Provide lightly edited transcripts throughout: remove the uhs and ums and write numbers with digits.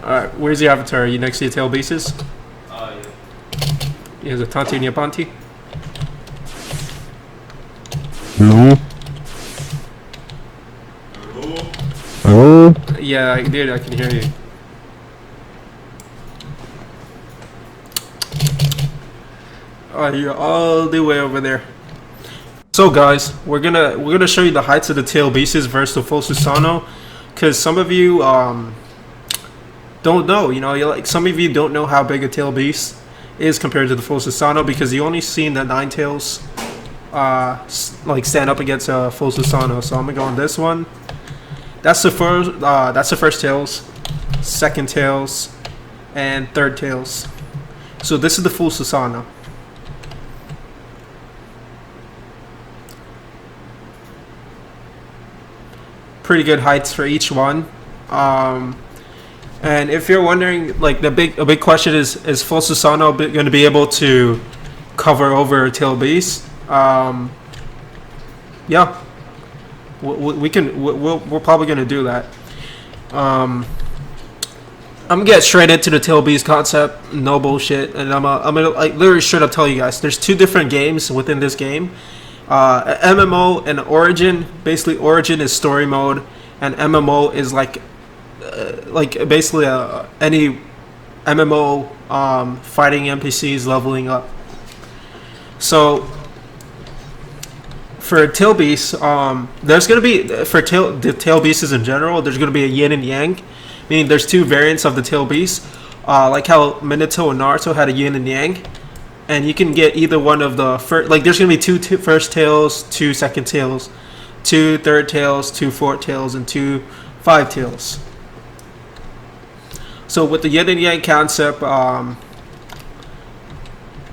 Alright, where's your avatar? Are you next to your tail bases? Yeah. He has a Tanti and Yapanti. Hello? Hello? Hello? Yeah, I did. I can hear you. Oh, you're all the way over there. So, guys, we're gonna show you the heights of the tail bases versus the full Susano, because some of you don't know. You know, like some of you don't know how big a tail beast is compared to the full Susano because you only seen the 9 tails like stand up against a full Susano. So I'm gonna go on this one. That's the first. That's the first tails, second tails, and third tails. So this is the full Susano. Pretty good heights for each one. And if you're wondering, like a big question is full Susano going to be able to cover over a tail beast? Yeah, we're probably going to do that. I'm gonna get straight into the tail beast concept, no bullshit, and I'm gonna like literally straight up tell you guys. There's 2 different games within this game. MMO and Origin. Basically, Origin is story mode, and MMO is like basically any MMO fighting NPCs leveling up. So for tail beasts, there's gonna be the tail beasts in general. There's gonna be a yin and yang, meaning there's 2 variants of the tail beast, like how Minato and Naruto had a yin and yang. And you can get either one of the first. Like, there's gonna be 2 first tails, 2 second tails, 2 third tails, 2 fourth tails, and 2 5 tails. So with the yin and yang concept,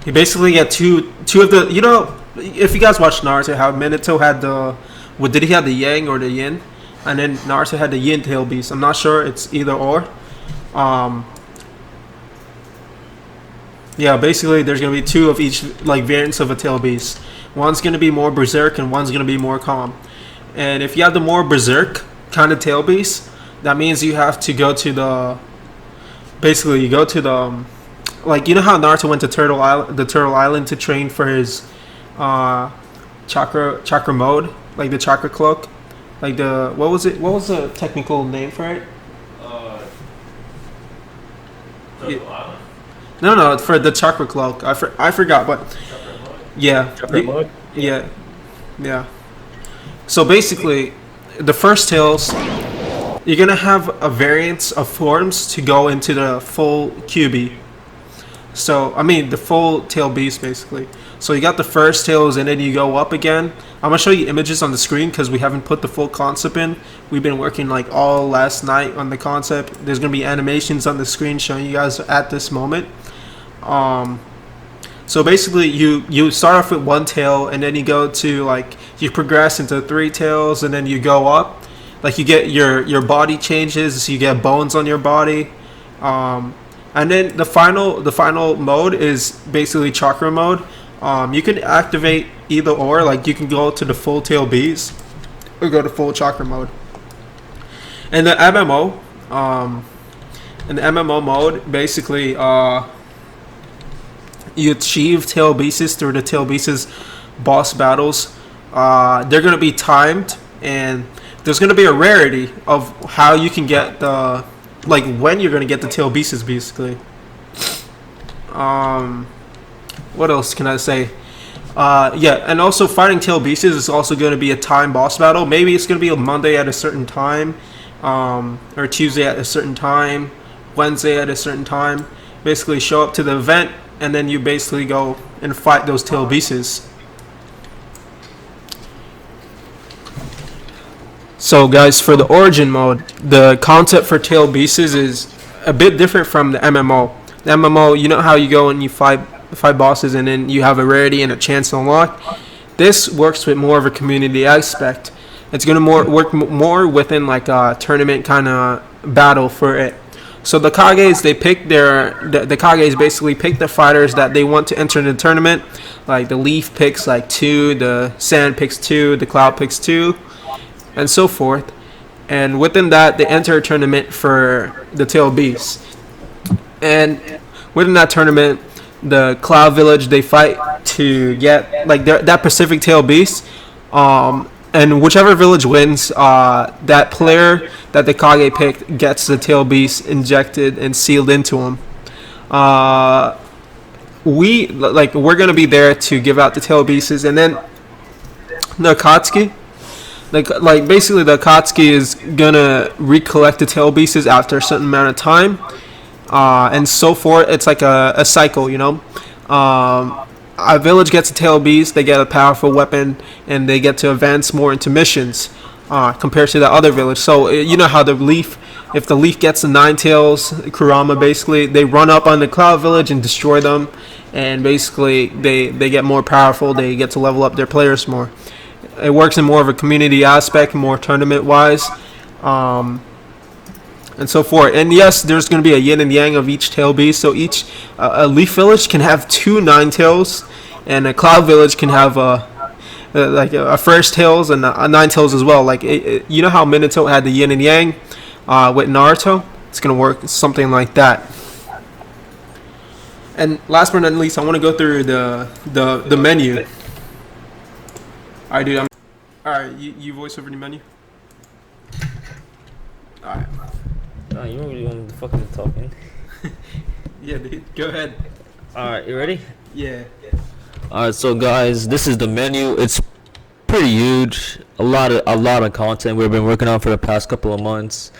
you basically get two of the. You know, if you guys watch Naruto, how Minato had the. What did he have, the yang or the yin? And then Naruto had the yin tail beast. I'm not sure. It's either or. Yeah, basically there's gonna be 2 of each like variants of a tail beast. One's gonna be more berserk and one's gonna be more calm. And if you have the more berserk kind of tail beast, that means you have to go to the. Basically, you go to the like, you know how Naruto went to Turtle Island to train for his chakra mode, like the chakra cloak, like the what was the technical name for it? Turtle Island? No, for the chakra cloak. I forgot, but Chakra Mode? yeah, Chakra Mode? yeah. So basically, the first tails, you're gonna have a variance of forms to go into the full QB. So I mean the full tail beast basically. So you got the first tails and then you go up again. I'm gonna show you images on the screen because we haven't put the full concept in. We've been working like all last night on the concept. There's gonna be animations on the screen showing you guys at this moment. So basically you start off with 1 tail and then you go to like you progress into 3 tails and then you go up. Like you get your body changes, so you get bones on your body. And then the final mode is basically chakra mode. You can activate either or, like you can go to the full tail beast or go to full chakra mode. And the MMO, in the MMO mode, basically you achieve tail beasts through the tail beasts boss battles. They're gonna be timed, and there's gonna be a rarity of how you can get the, like when you're gonna get the tail beasts basically. What else can I say? Yeah, and also fighting tail beasts is also going to be a time boss battle. Maybe it's going to be a Monday at a certain time, or Tuesday at a certain time, Wednesday at a certain time. Basically show up to the event and then you basically go and fight those tail beasts. So guys, for the origin mode, the concept for tail beasts is a bit different from the MMO. The MMO, you know how you go and you fight bosses and then you have a rarity and a chance to unlock. This works with more of a community aspect. It's gonna work more within like a tournament kind of battle for it. So the Kages, they pick the Kages basically pick the fighters that they want to enter the tournament. Like the Leaf picks like 2, the Sand picks 2, the Cloud picks 2, and so forth. and within that they enter a tournament for the tail beast. And within that tournament, the Cloud Village, they fight to get like that Pacific tail beast. And whichever village wins, that player that the Kage picked gets the tail beast injected and sealed into him. We're gonna be there to give out the tail beasts, and then the Akatsuki, basically the Akatsuki is gonna recollect the tail beasts after a certain amount of time, and so forth. It's like a cycle, you know. A village gets a tail beast, they get a powerful weapon, and they get to advance more into missions compared to the other village. So you know how if the leaf gets the 9 tails, Kurama basically, they run up on the Cloud Village and destroy them, and basically they get more powerful, they get to level up their players more. It works in more of a community aspect, more tournament-wise, and so forth. And yes, there's going to be a yin and yang of each tail beast. So each a leaf village can have 2 9 tails, and a cloud village can have a first tails and a 9 tails as well. You know how Minato had the yin and yang with Naruto? It's going to work something like that. And last but not least, I want to go through the menu. Alright, dude. Alright, you voice over the menu. Alright. No, you don't really want to fucking talking. Yeah, dude. Go ahead. Alright, you ready? Yeah. Alright, so guys, this is the menu. It's pretty huge. A lot of content we've been working on for the past couple of months.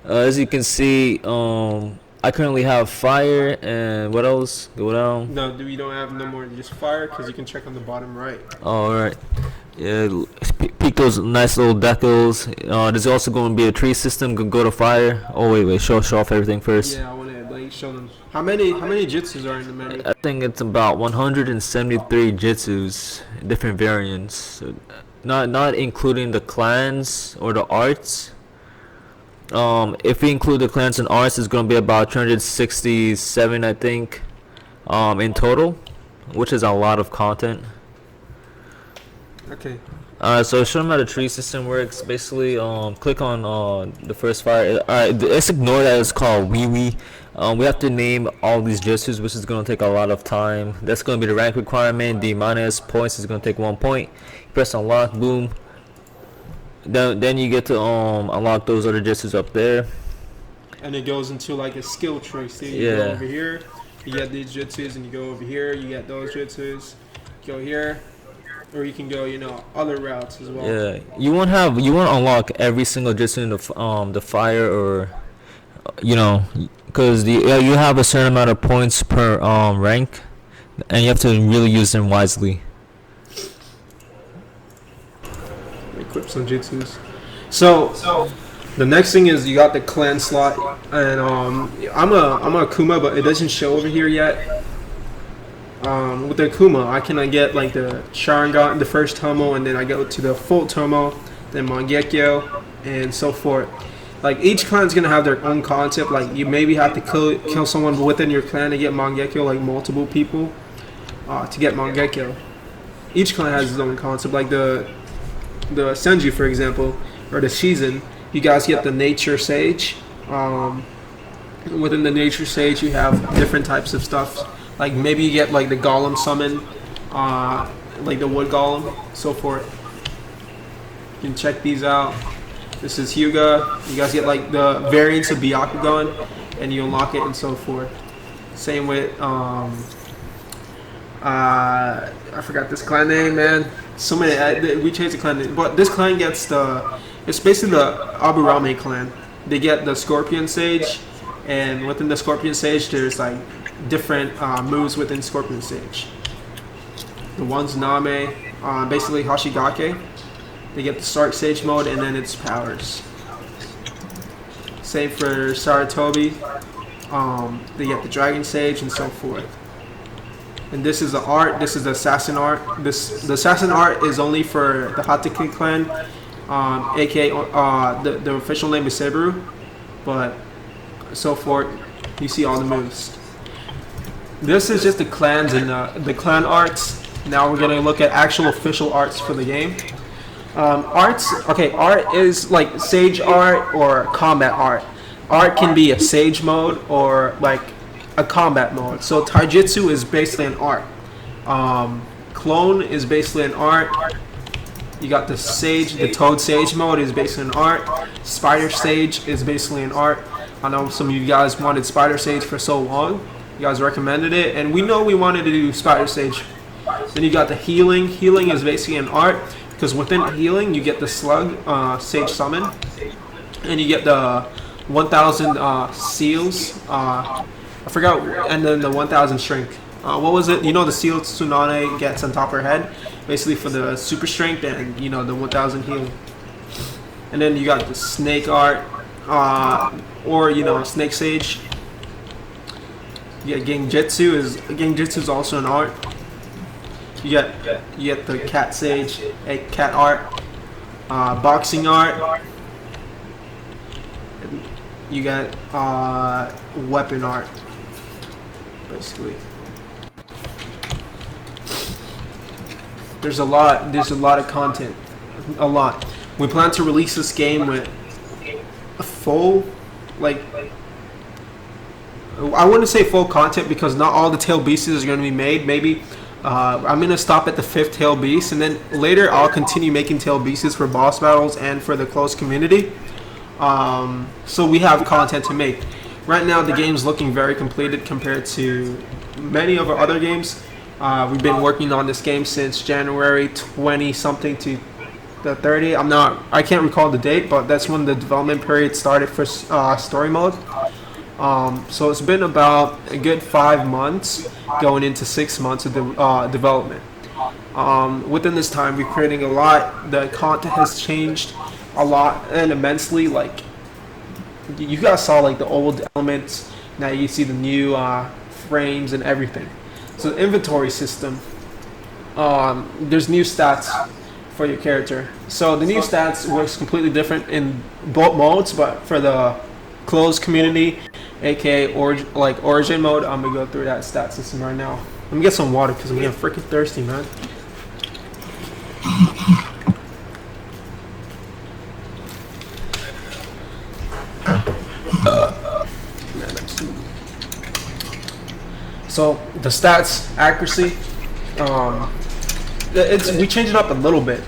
As you can see, I currently have fire and what else? Go down. No, we don't have no more. Just fire, because you can check on the bottom right. Alright. Yeah, peek those nice little decals. There's also going to be a tree system. Go to fire. Oh wait, show off everything first. Yeah, I want to show them. How many jutsus are in the menu? I think it's about 173 jutsus, different variants. So, not including the clans or the arts. If we include the clans and arts, it's going to be about 367, I think, in total, which is a lot of content. Okay. So show them how the tree system works. Basically, click on the first fire. Alright, let's ignore that it's called Wee Wee. We have to name all these jutsus, which is going to take a lot of time. That's going to be the rank requirement. The minus points is going to take 1 point. Press unlock, boom. Then you get to unlock those other jutsus up there. And it goes into like a skill tree. See, you go over here, you get these jutsus, and you go over here, you get those jutsus. Go here. Or you can go, other routes as well. Yeah, you won't unlock every single jutsu in the fire, or because you have a certain amount of points per rank, and you have to really use them wisely. Equip some jutsus. So the next thing is you got the clan slot, and I'm a Akuma, but it doesn't show over here yet. With the Akuma, I can get like the Sharingan, the first Tomo, and then I go to the full Tomo, then Mangekyo, and so forth. Like each clan's gonna have their own concept. Like you maybe have to kill someone within your clan to get Mangekyo, like multiple people to get Mangekyo. Each clan has its own concept. Like the Senju, for example, or the Shizen, you guys get the Nature Sage. Within the Nature Sage, you have different types of stuff. Like maybe you get like the Golem summon, like the Wood Golem, so forth. You can check these out. This is Hyuga. You guys get like the variants of Byakugan, and you unlock it and so forth. Same with I forgot this clan name, man. So many. We changed the clan name, but this clan gets it's basically the Aburame clan. They get the Scorpion Sage, and within the Scorpion Sage, there's like different moves within Scorpion Sage. The one's Name, basically Hashigake. They get the Stark Sage mode, and then its powers. Same for Saratobi. They get the Dragon Sage and so forth. And this is the art. This is the Assassin art. The Assassin art is only for the Hatake clan, aka the official name is Seberu, but so forth. You see all the moves. This is just the clans and the clan arts. Now we're gonna look at actual official arts for the game. Arts, okay, art is like sage art or combat art. Art can be a sage mode or like a combat mode. So taijutsu is basically an art. Clone is basically an art. You got the sage, the toad sage mode is basically an art. Spider sage is basically an art. I know some of you guys wanted spider sage for so long. You guys recommended it, and we know we wanted to do spider sage. Then you got the healing. Healing is basically an art because within healing you get the slug, sage summon, and you get the 1,000 seals. I forgot, and then the 1,000 shrink. What was it? You know the seal Tsunade gets on top of her head, basically for the super strength and you know the 1,000 heal. And then you got the snake art, or you know snake sage. Yeah, Genjutsu is also an art. You get the cat sage, a cat art, boxing art. You got weapon art, basically. There's a lot of content, a lot. We plan to release this game with a full, like, I wouldn't say full content because not all the tail beasts are going to be made. Maybe I'm going to stop at the 5th tail beast, and then later I'll continue making tail beasts for boss battles and for the closed community. So we have content to make. Right now the game's looking very completed compared to many of our other games. We've been working on this game since January 20 something to the 30. I can't recall the date, but that's when the development period started for story mode. So it's been about a good 5 months going into 6 months of development. Within this time we're creating a lot. The content has changed a lot and immensely. Like you guys saw like the old elements, now you see the new frames and everything. So the inventory system, there's new stats for your character. So the new stats works completely different in both modes, but for the closed community, aka origin mode, I'm gonna go through that stat system right now. Let me get some water because I'm getting freaking thirsty, man. So the stats accuracy, we changed it up a little bit.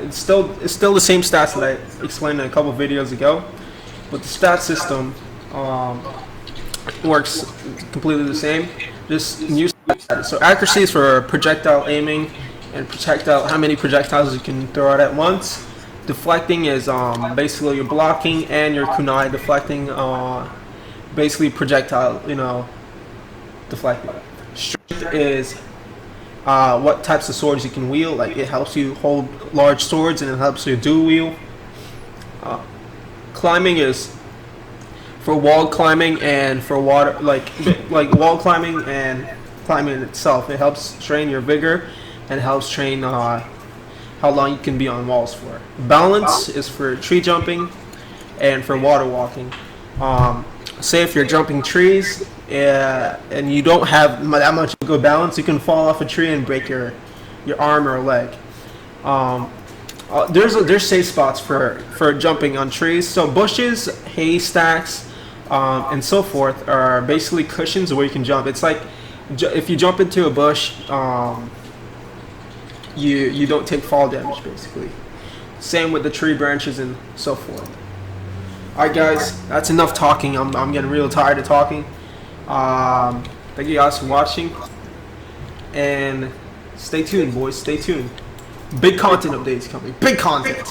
It's still the same stats that I explained in a couple videos ago, but the stat system works completely the same. Just new stats. So accuracy is for projectile aiming and projectile how many projectiles you can throw out at once. Deflecting is basically your blocking and your kunai deflecting, basically projectile, deflecting. Strength is what types of swords you can wield. Like it helps you hold large swords and it helps you dual wield. Climbing is for wall climbing and for water, like wall climbing and climbing itself. It helps train your vigor and helps train how long you can be on walls for. Balance is for tree jumping and for water walking. Say if you're jumping trees and you don't have that much good balance, you can fall off a tree and break your arm or leg. There's safe spots for jumping on trees. So bushes, haystacks, and so forth are basically cushions where you can jump. It's like if you jump into a bush, you don't take fall damage basically. Same with the tree branches and so forth. Alright guys, that's enough talking. I'm getting real tired of talking. Thank you guys for watching, and stay tuned boys, stay tuned. Big content updates coming, big content.